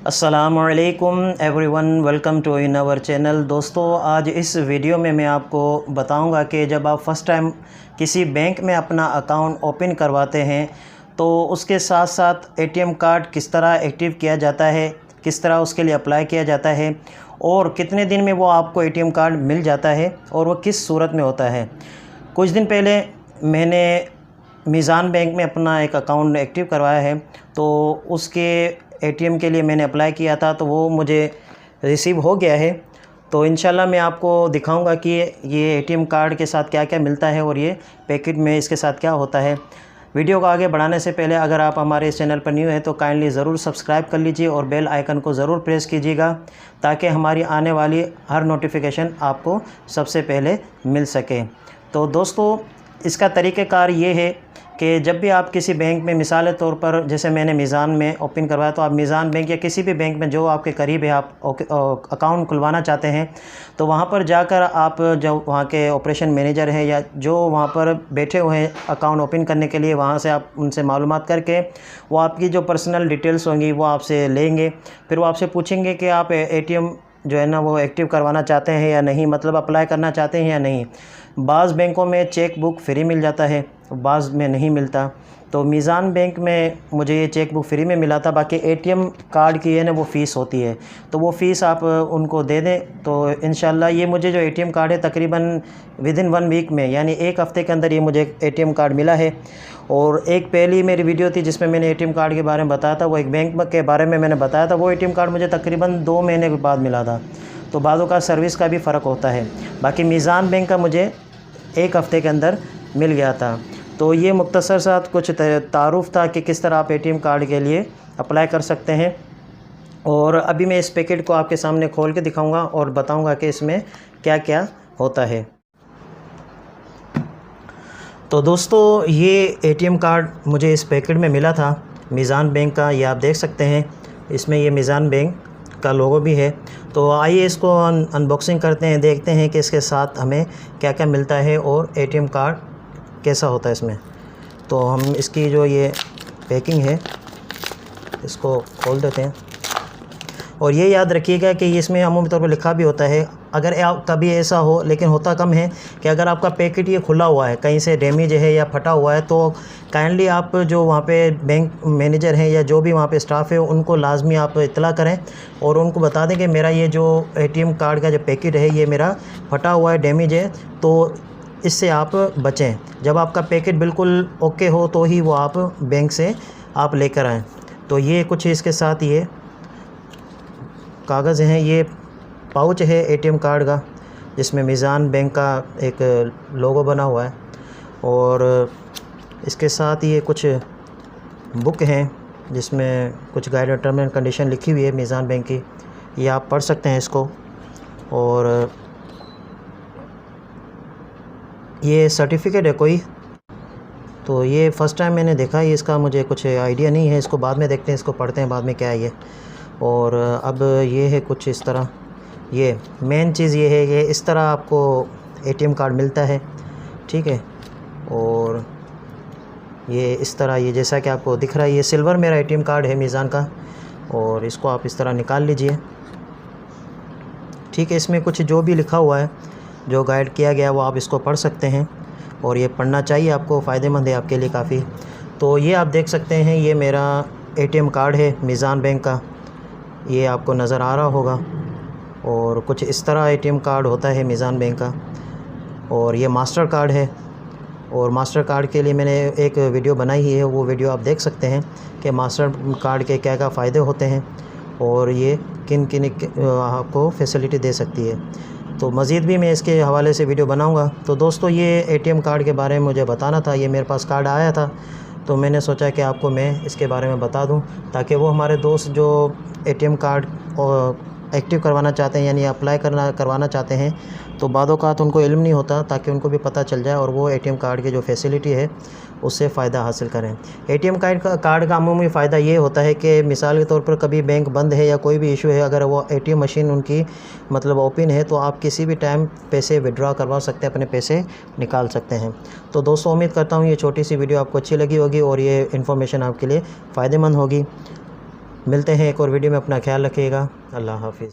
अस्सलामुअलैकुम everyone, welcome to in our channel. दोस्तों, आज इस वीडियो में मैं आपको बताऊंगा कि जब आप फ़र्स्ट टाइम किसी बैंक में अपना अकाउंट ओपन करवाते हैं तो उसके साथ साथ एटीएम कार्ड किस तरह एक्टिव किया जाता है, किस तरह उसके लिए अप्लाई किया जाता है और कितने दिन में वो आपको एटीएम कार्ड मिल जाता है और वो किस सूरत में होता है। कुछ दिन पहले मैंने मीज़ान बैंक में अपना एक अकाउंट एक्टिव करवाया है, तो उसके एटीएम के लिए मैंने अप्लाई किया था, तो वो मुझे रिसीव हो गया है। तो इंशाल्लाह मैं आपको दिखाऊंगा कि ये एटीएम कार्ड के साथ क्या क्या मिलता है और ये पैकेट में इसके साथ क्या होता है। वीडियो को आगे बढ़ाने से पहले अगर आप हमारे इस चैनल पर न्यू हैं तो काइंडली ज़रूर सब्सक्राइब कर लीजिए और बेल आइकन को ज़रूर प्रेस कीजिएगा ताकि हमारी आने वाली हर नोटिफिकेशन आपको सबसे पहले मिल सके। तो दोस्तों, इसका तरीक़ाकार ये है कि जब भी आप किसी बैंक में, मिसाल तौर पर जैसे मैंने मीज़ान में ओपन करवाया, तो आप मीज़ान बैंक या किसी भी बैंक में जो आपके करीब है, आप अकाउंट खुलवाना चाहते हैं, तो वहाँ पर जाकर आप जो वहाँ के ऑपरेशन मैनेजर हैं या जो वहाँ पर बैठे हुए हैं अकाउंट ओपन करने के लिए, वहाँ से आप उनसे मालूमात करके वो आपकी जो पर्सनल डिटेल्स होंगी वो आपसे लेंगे। फिर वो आपसे पूछेंगे कि आप एटीएम जो है ना वो एक्टिव करवाना चाहते हैं या नहीं, मतलब अप्लाई करना चाहते हैं या नहीं। बाज़ बैंकों में चेक बुक फ्री मिल जाता है, बाज़ में नहीं मिलता। तो मीज़ान बैंक में मुझे ये चेक बुक फ्री में मिला था। बाकी एटीएम कार्ड की है ना वो फ़ीस होती है, तो वो फ़ीस आप उनको दे दें तो इंशाल्लाह ये मुझे जो एटीएम कार्ड है तकरीबन विदिन 1 वीक में, यानी 1 हफ़्ते के अंदर ये मुझे एटीएम कार्ड मिला है। और एक पहली मेरी वीडियो थी जिसमें मैंने एटीएम कार्ड के बारे में बताया था, वो एक बैंक के बारे में मैंने बताया था। वो एटीएम कार्ड मुझे तकरीबन 2 महीने के बाद मिला था। तो बाज़ों का सर्विस का भी फ़र्क होता है। बाकी मीज़ान बैंक का मुझे 1 हफ़्ते के अंदर मिल गया था। तो ये मुख्तसर सा कुछ तारुफ़ था कि किस तरह आप एटीएम कार्ड के लिए अप्लाई कर सकते हैं। और अभी मैं इस पैकेट को आपके सामने खोल के दिखाऊंगा और बताऊंगा कि इसमें क्या क्या होता है। तो दोस्तों, ये एटीएम कार्ड मुझे इस पैकेट में मिला था मीज़ान बैंक का। ये आप देख सकते हैं, इसमें ये मीज़ान बैंक का लोगो भी है। तो आइए इसको अनबॉक्सिंग करते हैं, देखते हैं कि इसके साथ हमें क्या क्या मिलता है और एटीएम कार्ड कैसा होता है इसमें। तो हम इसकी जो ये पैकिंग है इसको खोल देते हैं। और ये याद रखिएगा कि इसमें अमूमी तौर पर लिखा भी होता है, अगर कभी ऐसा हो, लेकिन होता कम है, कि अगर आपका पैकेट ये खुला हुआ है, कहीं से डैमेज है या फटा हुआ है, तो काइंडली आप जो वहाँ पे बैंक मैनेजर हैं या जो भी वहाँ पे स्टाफ है उनको लाजमी आप इत्तला करें और उनको बता दें कि मेरा ये जो एटीएम कार्ड का जो पैकेट है ये मेरा फटा हुआ है, डैमेज है, तो इससे आप बचें। जब आपका पैकेट बिल्कुल ओके हो तो ही वो आप बैंक से आप लेकर आएँ। तो ये कुछ इसके साथ ये कागज़ हैं, ये पाउच है एटीएम कार्ड का जिसमें मीज़ान बैंक का एक लोगो बना हुआ है। और इसके साथ ये कुछ बुक हैं जिसमें कुछ गाइड टर्म एंड कंडीशन लिखी हुई है मीज़ान बैंक की, ये आप पढ़ सकते हैं इसको। और ये सर्टिफिकेट है कोई, तो ये फ़र्स्ट टाइम मैंने देखा है, इसका मुझे कुछ आइडिया नहीं है, इसको बाद में देखते हैं, इसको पढ़ते हैं बाद में क्या है ये। और अब ये है कुछ इस तरह, ये मेन चीज़ ये है, ये इस तरह आपको एटीएम कार्ड मिलता है, ठीक है। और ये इस तरह, ये जैसा कि आपको दिख रहा है, ये सिल्वर मेरा एटीएम कार्ड है मीज़ान का। और इसको आप इस तरह निकाल लीजिए, ठीक है। इसमें कुछ जो भी लिखा हुआ है, जो गाइड किया गया वो आप इसको पढ़ सकते हैं और ये पढ़ना चाहिए आपको, फ़ायदेमंद है आपके लिए काफ़ी। तो ये आप देख सकते हैं, ये मेरा एटीएम कार्ड है मीज़ान बैंक का, ये आपको नज़र आ रहा होगा। और कुछ इस तरह एटीएम कार्ड होता है मीज़ान बैंक का। और ये मास्टर कार्ड है, और मास्टर कार्ड के लिए मैंने एक वीडियो बनाई है, वो वीडियो आप देख सकते हैं कि मास्टर कार्ड के क्या क्या फ़ायदे होते हैं और ये किन किन आपको फैसिलिटी दे सकती है। तो मज़ीद भी मैं इसके हवाले से वीडियो बनाऊंगा। तो दोस्तों, ये एटीएम कार्ड के बारे में मुझे बताना था, ये मेरे पास कार्ड आया था तो मैंने सोचा कि आपको मैं इसके बारे में बता दूं ताकि वो हमारे दोस्त जो एटीएम कार्ड एक्टिव करवाना चाहते हैं, यानी अप्लाई करवाना चाहते हैं, तो बादों का तो उनको इल्म नहीं होता, ताकि उनको भी पता चल जाए और वो एटीएम कार्ड की जो फैसिलिटी है उससे फ़ायदा हासिल करें। एटीएम कार्ड का अमूमी फ़ायदा ये होता है कि मिसाल के तौर पर कभी बैंक बंद है या कोई भी इशू है, अगर वो एटीएम मशीन उनकी मतलब ओपन है तो आप किसी भी टाइम पैसे विड्रॉ करवा सकते हैं, अपने पैसे निकाल सकते हैं। तो दोस्तों, उम्मीद करता हूँ ये छोटी सी वीडियो आपको अच्छी लगी होगी और ये इन्फॉर्मेशन आपके लिए फ़ायदेमंद होगी। मिलते हैं एक और वीडियो में, अपना ख्याल रखिएगा। अल्लाह हाफिज़।